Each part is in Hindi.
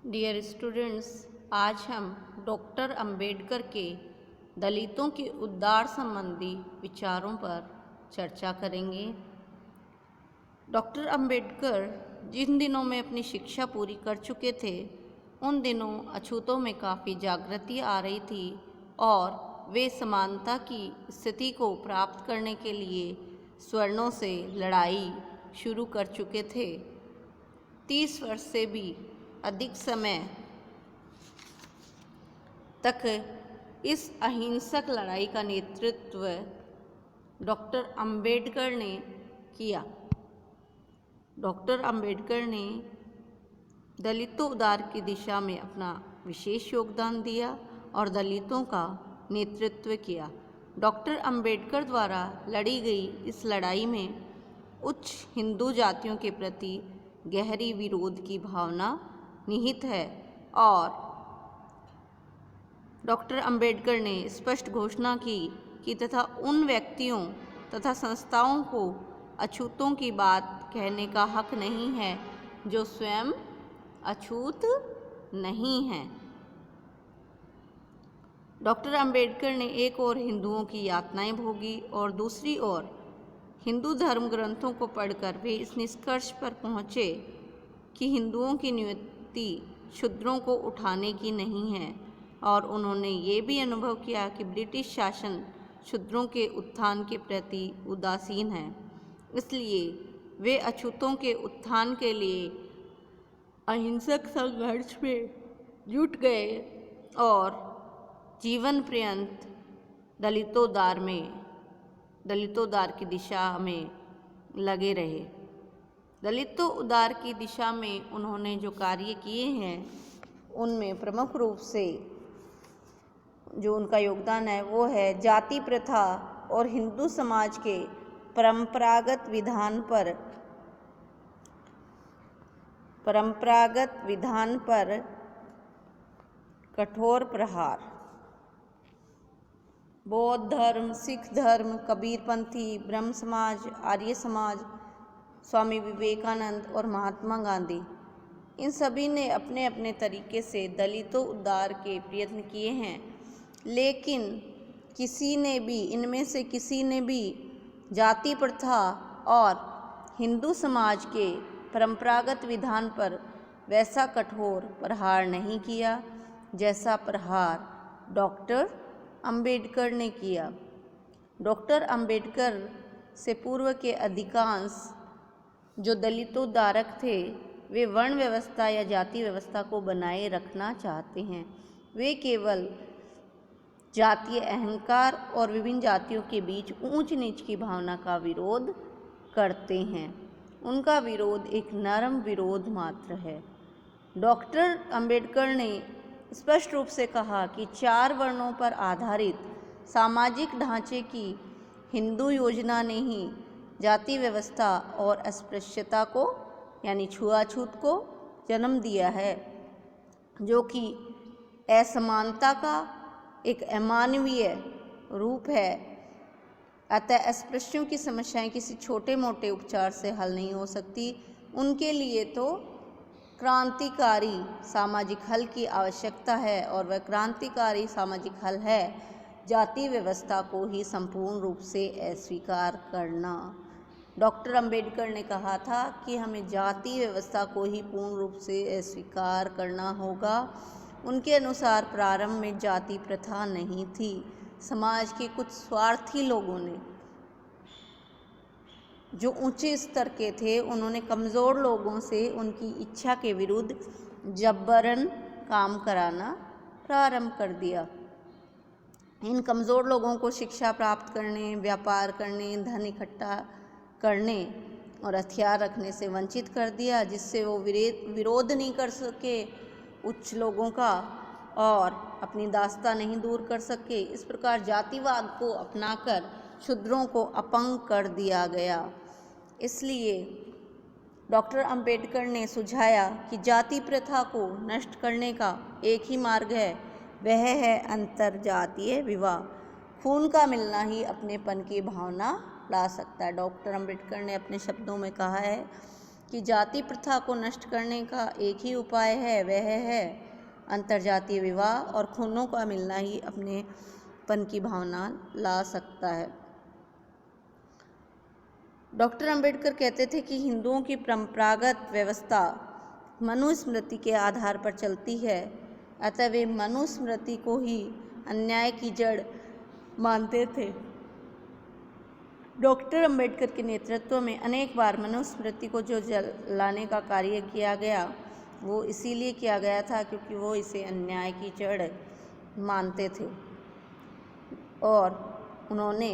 डियर स्टूडेंट्स, आज हम डॉक्टर अंबेडकर के दलितों के उद्धार संबंधी विचारों पर चर्चा करेंगे। डॉक्टर अंबेडकर जिन दिनों में अपनी शिक्षा पूरी कर चुके थे, उन दिनों अछूतों में काफ़ी जागृति आ रही थी और वे समानता की स्थिति को प्राप्त करने के लिए स्वर्णों से लड़ाई शुरू कर चुके थे। 30 वर्ष से भी अधिक समय तक इस अहिंसक लड़ाई का नेतृत्व डॉक्टर अंबेडकर ने किया। डॉक्टर अंबेडकर ने दलितों उद्धार की दिशा में अपना विशेष योगदान दिया और दलितों का नेतृत्व किया। डॉक्टर अंबेडकर द्वारा लड़ी गई इस लड़ाई में उच्च हिंदू जातियों के प्रति गहरी विरोध की भावना निहित है और डॉक्टर अंबेडकर ने स्पष्ट घोषणा की कि तथा उन व्यक्तियों तथा संस्थाओं को अछूतों की बात कहने का हक नहीं है जो स्वयं अछूत नहीं हैं। डॉक्टर अंबेडकर ने एक ओर हिंदुओं की यातनाएं भोगी और दूसरी ओर हिंदू धर्म ग्रंथों को पढ़कर वे इस निष्कर्ष पर पहुँचे कि हिंदुओं की नियुक्ति शूद्रों को उठाने की नहीं है और उन्होंने ये भी अनुभव किया कि ब्रिटिश शासन शूद्रों के उत्थान के प्रति उदासीन है। इसलिए वे अछूतों के उत्थान के लिए अहिंसक संघर्ष में जुट गए और जीवन पर्यंत दलितोद्धार की दिशा में लगे रहे। दलितों उद्धार की दिशा में उन्होंने जो कार्य किए हैं, उनमें प्रमुख रूप से जो उनका योगदान है वो है जाति प्रथा और हिंदू समाज के परंपरागत विधान पर कठोर प्रहार। बौद्ध धर्म, सिख धर्म, कबीरपंथी, ब्रह्म समाज, आर्य समाज, स्वामी विवेकानंद और महात्मा गांधी, इन सभी ने अपने अपने तरीके से दलितों उद्धार के प्रयत्न किए हैं, लेकिन इनमें से किसी ने भी जाति प्रथा और हिंदू समाज के परंपरागत विधान पर वैसा कठोर प्रहार नहीं किया जैसा प्रहार डॉक्टर अंबेडकर ने किया। डॉक्टर अंबेडकर से पूर्व के अधिकांश जो दलितोद्धारक थे, वे वर्ण व्यवस्था या जाति व्यवस्था को बनाए रखना चाहते हैं। वे केवल जातीय अहंकार और विभिन्न जातियों के बीच ऊंच नीच की भावना का विरोध करते हैं। उनका विरोध एक नरम विरोध मात्र है। डॉक्टर अंबेडकर ने स्पष्ट रूप से कहा कि 4 वर्णों पर आधारित सामाजिक ढांचे की हिंदू योजना ने ही जाति व्यवस्था और अस्पृश्यता को यानी छुआछूत को जन्म दिया है, जो कि असमानता का एक अमानवीय रूप है। अतः अस्पृश्यों की समस्याएं किसी छोटे मोटे उपचार से हल नहीं हो सकती। उनके लिए तो क्रांतिकारी सामाजिक हल की आवश्यकता है और वह क्रांतिकारी सामाजिक हल है जाति व्यवस्था को ही संपूर्ण रूप से अस्वीकार करना। डॉक्टर अंबेडकर ने कहा था कि हमें जाति व्यवस्था को ही पूर्ण रूप से अस्वीकार करना होगा। उनके अनुसार प्रारंभ में जाति प्रथा नहीं थी। समाज के कुछ स्वार्थी लोगों ने, जो ऊंचे स्तर के थे, उन्होंने कमज़ोर लोगों से उनकी इच्छा के विरुद्ध जबरन काम कराना प्रारंभ कर दिया। इन कमज़ोर लोगों को शिक्षा प्राप्त करने, व्यापार करने, धन इकट्ठा करने और हथियार रखने से वंचित कर दिया, जिससे वो विरोध नहीं कर सके उच्च लोगों का और अपनी दास्ता नहीं दूर कर सके। इस प्रकार जातिवाद को अपनाकर शूद्रों को अपंग कर दिया गया। इसलिए डॉक्टर अंबेडकर ने सुझाया कि जाति प्रथा को नष्ट करने का एक ही मार्ग है, वह है अंतरजातीय विवाह। खून का मिलना ही अपनेपन की भावना ला सकता है। डॉक्टर अंबेडकर ने अपने शब्दों में कहा है कि जाति प्रथा को नष्ट करने का एक ही उपाय है, वह है अंतर्जातीय विवाह, और खूनों का मिलना ही अपनेपन की भावना ला सकता है। डॉक्टर अंबेडकर कहते थे कि हिंदुओं की परंपरागत व्यवस्था मनुस्मृति के आधार पर चलती है, अतः वे मनुस्मृति को ही अन्याय की जड़ मानते थे। डॉक्टर अंबेडकर के नेतृत्व में अनेक बार मनुस्मृति को जो जलाने का कार्य किया गया, वो इसीलिए किया गया था क्योंकि वो इसे अन्याय की जड़ मानते थे, और उन्होंने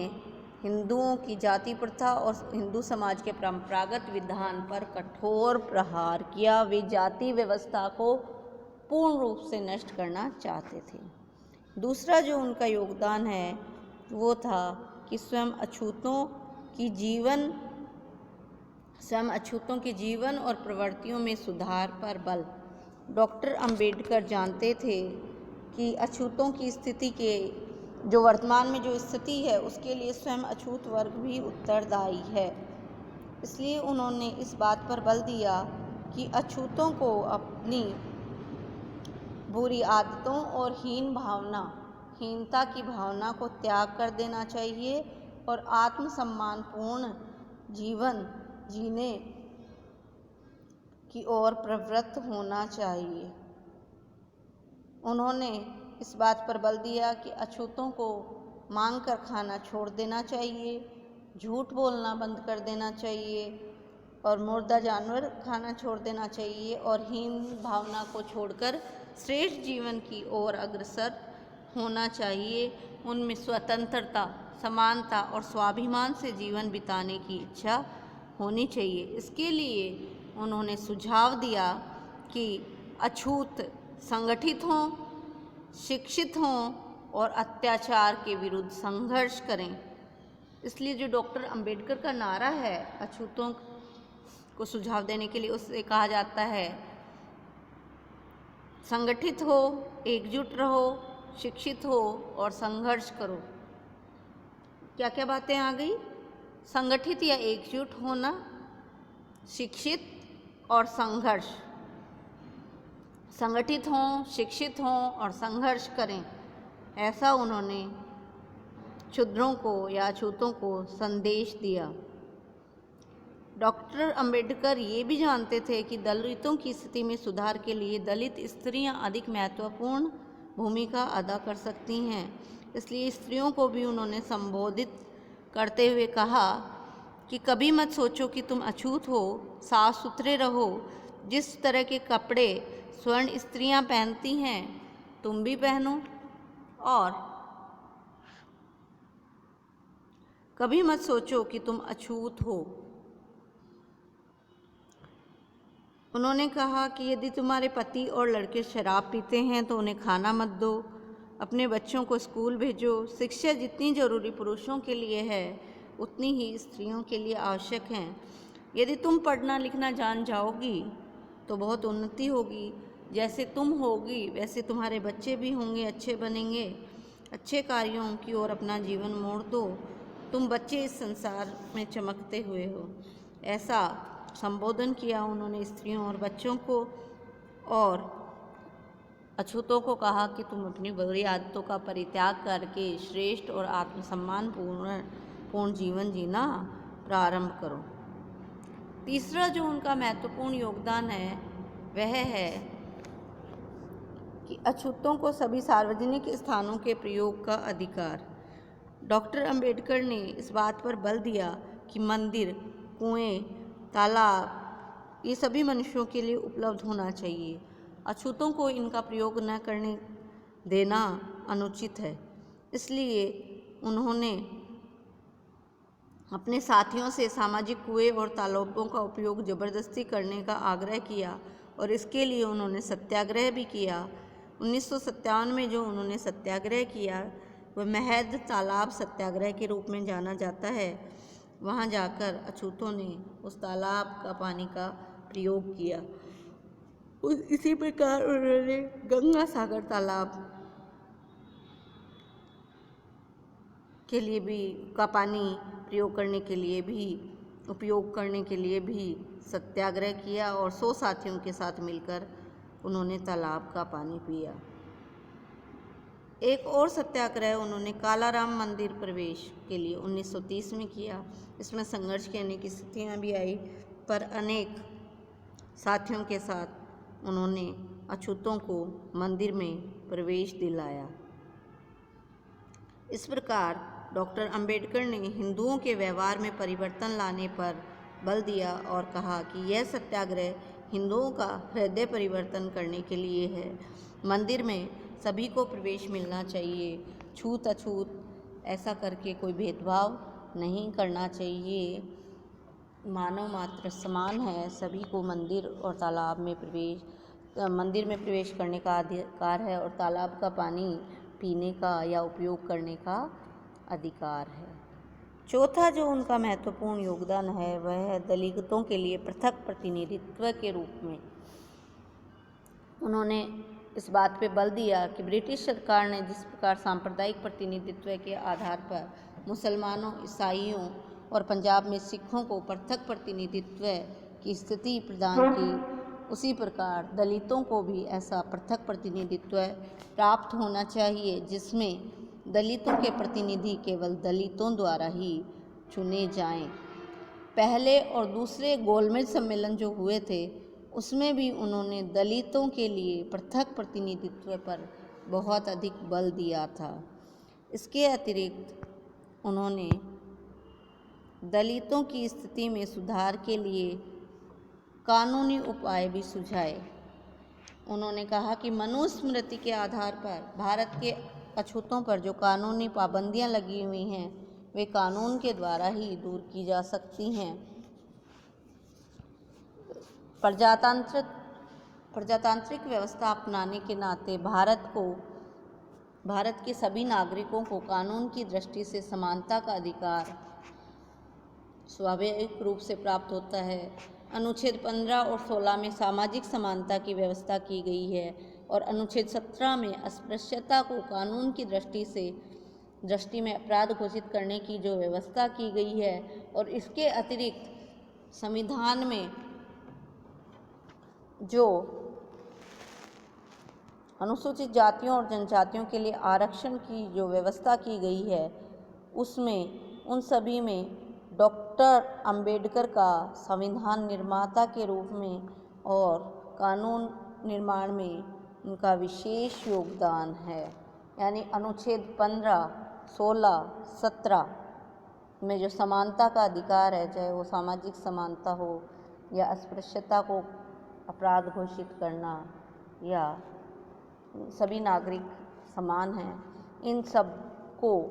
हिंदुओं की जाति प्रथा और हिंदू समाज के परंपरागत विधान पर कठोर प्रहार किया। वे जाति व्यवस्था को पूर्ण रूप से नष्ट करना चाहते थे। दूसरा जो उनका योगदान है वो था कि स्वयं अछूतों की जीवन और प्रवृत्तियों में सुधार पर बल। डॉक्टर अंबेडकर जानते थे कि अछूतों की स्थिति के जो वर्तमान में जो स्थिति है उसके लिए स्वयं अछूत वर्ग भी उत्तरदायी है। इसलिए उन्होंने इस बात पर बल दिया कि अछूतों को अपनी बुरी आदतों और हीनता की भावना को त्याग कर देना चाहिए और आत्मसम्मानपूर्ण जीवन जीने की ओर प्रवृत्त होना चाहिए। उन्होंने इस बात पर बल दिया कि अछूतों को मांग कर खाना छोड़ देना चाहिए, झूठ बोलना बंद कर देना चाहिए और मुर्दा जानवर खाना छोड़ देना चाहिए और हीन भावना को छोड़कर श्रेष्ठ जीवन की ओर अग्रसर होना चाहिए। उनमें स्वतंत्रता, समानता और स्वाभिमान से जीवन बिताने की इच्छा होनी चाहिए। इसके लिए उन्होंने सुझाव दिया कि अछूत संगठित हों, शिक्षित हों और अत्याचार के विरुद्ध संघर्ष करें। इसलिए जो डॉक्टर अंबेडकर का नारा है अछूतों को सुझाव देने के लिए, उससे कहा जाता है संगठित हो, एकजुट रहो, शिक्षित हो और संघर्ष करो। क्या क्या बातें आ गई? संगठित या एकजुट होना, शिक्षित और संघर्ष। संगठित हों, शिक्षित हों और संघर्ष करें, ऐसा उन्होंने क्षुद्रों को या अछूतों को संदेश दिया। डॉक्टर अंबेडकर ये भी जानते थे कि दलितों की स्थिति में सुधार के लिए दलित स्त्रियां अधिक महत्वपूर्ण भूमिका अदा कर सकती हैं। इसलिए स्त्रियों को भी उन्होंने संबोधित करते हुए कहा कि कभी मत सोचो कि तुम अछूत हो, साफ सुथरे रहो। जिस तरह के कपड़े स्वर्ण स्त्रियां पहनती हैं तुम भी पहनो, और कभी मत सोचो कि तुम अछूत हो। उन्होंने कहा कि यदि तुम्हारे पति और लड़के शराब पीते हैं तो उन्हें खाना मत दो, अपने बच्चों को स्कूल भेजो। शिक्षा जितनी जरूरी पुरुषों के लिए है उतनी ही स्त्रियों के लिए आवश्यक है। यदि तुम पढ़ना लिखना जान जाओगी तो बहुत उन्नति होगी। जैसे तुम होगी वैसे तुम्हारे बच्चे भी होंगे, अच्छे बनेंगे। अच्छे कार्यों की ओर अपना जीवन मोड़ दो। तुम बच्चे इस संसार में चमकते हुए हो। ऐसा संबोधन किया उन्होंने स्त्रियों और बच्चों को, और अछूतों को कहा कि तुम अपनी बुरी आदतों का परित्याग करके श्रेष्ठ और आत्मसम्मान पूर्ण जीवन जीना प्रारंभ करो। तीसरा जो उनका महत्वपूर्ण योगदान है वह है कि अछूतों को सभी सार्वजनिक स्थानों के प्रयोग का अधिकार। डॉक्टर अंबेडकर ने इस बात पर बल दिया कि मंदिर, कुएं, तालाब ये सभी मनुष्यों के लिए उपलब्ध होना चाहिए। अछूतों को इनका प्रयोग न करने देना अनुचित है। इसलिए उन्होंने अपने साथियों से सामाजिक कुएं और तालाबों का उपयोग जबरदस्ती करने का आग्रह किया और इसके लिए उन्होंने सत्याग्रह भी किया। 1957 में जो उन्होंने सत्याग्रह किया वह महद तालाब सत्याग्रह के रूप में जाना जाता है। वहाँ जाकर अछूतों ने उस तालाब का पानी का प्रयोग किया। इसी प्रकार उन्होंने गंगा सागर तालाब के लिए भी का पानी उपयोग करने के लिए भी सत्याग्रह किया और 100 साथियों के साथ मिलकर उन्होंने तालाब का पानी पिया। एक और सत्याग्रह उन्होंने कालाराम मंदिर प्रवेश के लिए 1930 में किया। इसमें संघर्ष करने की स्थितियाँ भी आई, पर अनेक साथियों के साथ उन्होंने अछूतों को मंदिर में प्रवेश दिलाया। इस प्रकार डॉक्टर अंबेडकर ने हिंदुओं के व्यवहार में परिवर्तन लाने पर बल दिया और कहा कि यह सत्याग्रह हिंदुओं का हृदय परिवर्तन करने के लिए है। मंदिर में सभी को प्रवेश मिलना चाहिए, छूत अछूत ऐसा करके कोई भेदभाव नहीं करना चाहिए। मानव मात्र समान है, सभी को मंदिर और तालाब में मंदिर में प्रवेश करने का अधिकार है और तालाब का पानी पीने का या उपयोग करने का अधिकार है। चौथा जो उनका महत्वपूर्ण योगदान है वह है दलितों के लिए पृथक प्रतिनिधित्व के रूप में। उन्होंने इस बात पे बल दिया कि ब्रिटिश सरकार ने जिस प्रकार सांप्रदायिक प्रतिनिधित्व के आधार पर मुसलमानों, ईसाइयों और पंजाब में सिखों को पृथक प्रतिनिधित्व की स्थिति प्रदान की, उसी प्रकार दलितों को भी ऐसा पृथक प्रतिनिधित्व प्राप्त होना चाहिए जिसमें दलितों के प्रतिनिधि केवल दलितों द्वारा ही चुने जाएं। पहले और दूसरे गोलमेज सम्मेलन जो हुए थे उसमें भी उन्होंने दलितों के लिए पृथक प्रतिनिधित्व पर बहुत अधिक बल दिया था। इसके अतिरिक्त उन्होंने दलितों की स्थिति में सुधार के लिए कानूनी उपाय भी सुझाए। उन्होंने कहा कि मनुस्मृति के आधार पर भारत के अछूतों पर जो कानूनी पाबंदियां लगी हुई हैं वे कानून के द्वारा ही दूर की जा सकती हैं। प्रजातांत्रिक व्यवस्था अपनाने के नाते भारत के सभी नागरिकों को कानून की दृष्टि से समानता का अधिकार स्वाभाविक रूप से प्राप्त होता है। अनुच्छेद 15 और 16 में सामाजिक समानता की व्यवस्था की गई है और अनुच्छेद 17 में अस्पृश्यता को कानून की दृष्टि में अपराध घोषित करने की जो व्यवस्था की गई है, और इसके अतिरिक्त संविधान में जो अनुसूचित जातियों और जनजातियों के लिए आरक्षण की जो व्यवस्था की गई है उसमें उन सभी में डॉक्टर अंबेडकर का संविधान निर्माता के रूप में और कानून निर्माण में उनका विशेष योगदान है। यानी अनुच्छेद 15, 16, 17 में जो समानता का अधिकार है, चाहे वो सामाजिक समानता हो या अस्पृश्यता को अपराध घोषित करना या सभी नागरिक समान हैं, इन सब को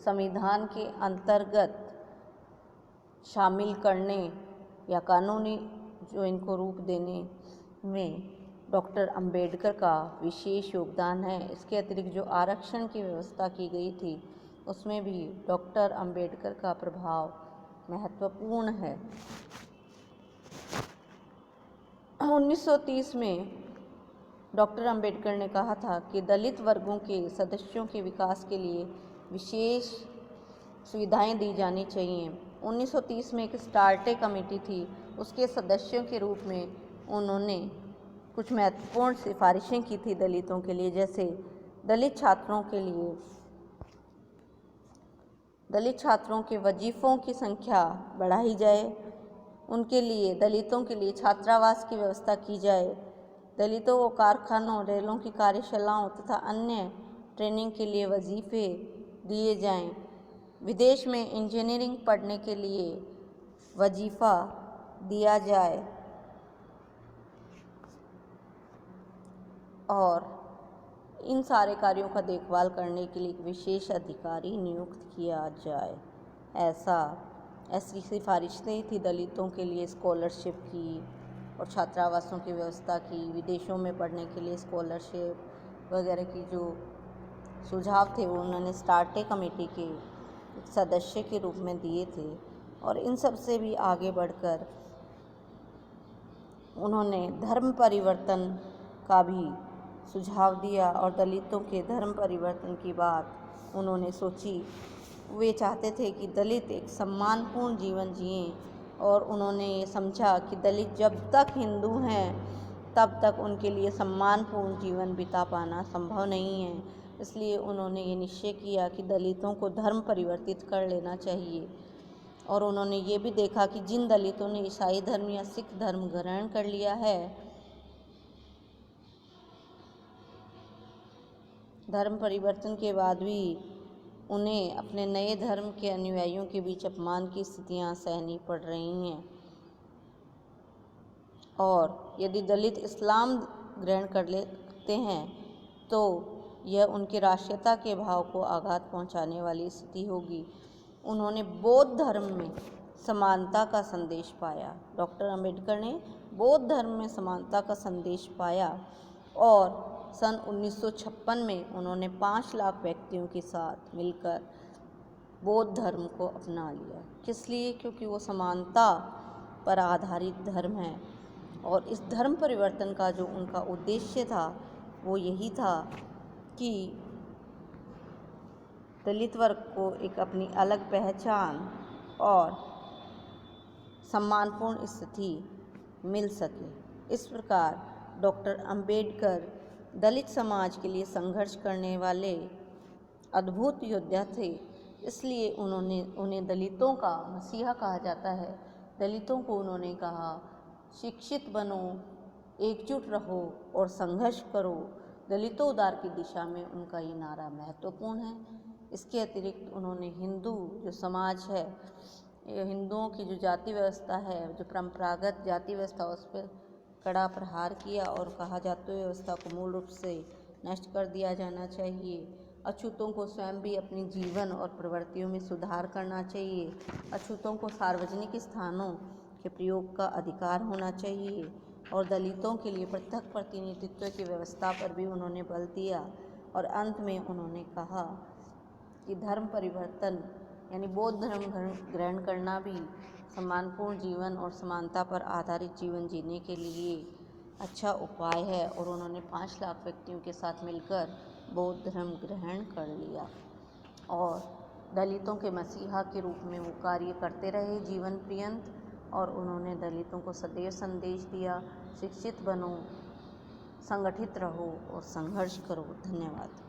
संविधान के अंतर्गत शामिल करने या कानूनी जो इनको रूप देने में डॉक्टर अंबेडकर का विशेष योगदान है। इसके अतिरिक्त जो आरक्षण की व्यवस्था की गई थी उसमें भी डॉक्टर अंबेडकर का प्रभाव महत्वपूर्ण है। 1930 में डॉक्टर अंबेडकर ने कहा था कि दलित वर्गों के सदस्यों के विकास के लिए विशेष सुविधाएं दी जानी चाहिए। 1930 में एक स्टार्टे कमेटी थी, उसके सदस्यों के रूप में उन्होंने कुछ महत्वपूर्ण सिफारिशें की थी दलितों के लिए, जैसे दलित छात्रों के वजीफ़ों की संख्या बढ़ाई जाए, उनके लिए दलितों के लिए छात्रावास की व्यवस्था की जाए, दलितों को कारखानों, रेलों की कार्यशालाओं तथा अन्य ट्रेनिंग के लिए वजीफ़े दिए जाएं, विदेश में इंजीनियरिंग पढ़ने के लिए वजीफ़ा दिया जाए और इन सारे कार्यों का देखभाल करने के लिए एक विशेष अधिकारी नियुक्त किया जाए। ऐसी सिफारिशें थी दलितों के लिए स्कॉलरशिप की और छात्रावासों की व्यवस्था की, विदेशों में पढ़ने के लिए स्कॉलरशिप वगैरह की जो सुझाव थे वो उन्होंने स्टार्टे कमेटी के सदस्य के रूप में दिए थे। और इन सब से भी आगे बढ़कर उन्होंने धर्म परिवर्तन का भी सुझाव दिया और दलितों के धर्म परिवर्तन की बात उन्होंने सोची। वे चाहते थे कि दलित एक सम्मानपूर्ण जीवन जिएं और उन्होंने ये समझा कि दलित जब तक हिंदू हैं तब तक उनके लिए सम्मानपूर्ण जीवन बिता पाना संभव नहीं है। इसलिए उन्होंने ये निश्चय किया कि दलितों को धर्म परिवर्तित कर लेना चाहिए। और उन्होंने ये भी देखा कि जिन दलितों ने ईसाई धर्म या सिख धर्म ग्रहण कर लिया है, धर्म परिवर्तन के बाद भी उन्हें अपने नए धर्म के अनुयायियों के बीच अपमान की स्थितियां सहनी पड़ रही हैं। और यदि दलित इस्लाम ग्रहण कर लेते हैं तो यह उनके राष्ट्रीयता के भाव को आघात पहुंचाने वाली स्थिति होगी। उन्होंने बौद्ध धर्म में समानता का संदेश पाया। डॉक्टर अंबेडकर ने बौद्ध धर्म में समानता का संदेश पाया और सन 1956 में उन्होंने 5 लाख व्यक्तियों के साथ मिलकर बौद्ध धर्म को अपना लिया। किस लिए? क्योंकि वो समानता पर आधारित धर्म है। और इस धर्म परिवर्तन का जो उनका उद्देश्य था वो यही था कि दलित वर्ग को एक अपनी अलग पहचान और सम्मानपूर्ण स्थिति मिल सके। इस प्रकार डॉक्टर अंबेडकर दलित समाज के लिए संघर्ष करने वाले अद्भुत योद्धा थे। इसलिए उन्हें दलितों का मसीहा कहा जाता है। दलितों को उन्होंने कहा, शिक्षित बनो, एकजुट रहो और संघर्ष करो। दलितों उद्धार की दिशा में उनका ये नारा महत्वपूर्ण है। इसके अतिरिक्त उन्होंने हिंदू जो समाज है, हिंदुओं की जो जाति व्यवस्था है, जो परंपरागत जाति व्यवस्था, उस पर कड़ा प्रहार किया और कहा जाति व्यवस्था को मूल रूप से नष्ट कर दिया जाना चाहिए। अछूतों को स्वयं भी अपनी जीवन और प्रवृत्तियों में सुधार करना चाहिए। अछूतों को सार्वजनिक स्थानों के प्रयोग का अधिकार होना चाहिए और दलितों के लिए पृथक प्रतिनिधित्व की व्यवस्था पर भी उन्होंने बल दिया। और अंत में उन्होंने कहा कि धर्म परिवर्तन यानी बौद्ध धर्म ग्रहण करना भी सम्मानपूर्ण जीवन और समानता पर आधारित जीवन जीने के लिए अच्छा उपाय है। और उन्होंने 5 लाख व्यक्तियों के साथ मिलकर बौद्ध धर्म ग्रहण कर लिया और दलितों के मसीहा के रूप में वो कार्य करते रहे जीवन पर्यंत। और उन्होंने दलितों को सदैव संदेश दिया, शिक्षित बनो, संगठित रहो और संघर्ष करो। धन्यवाद।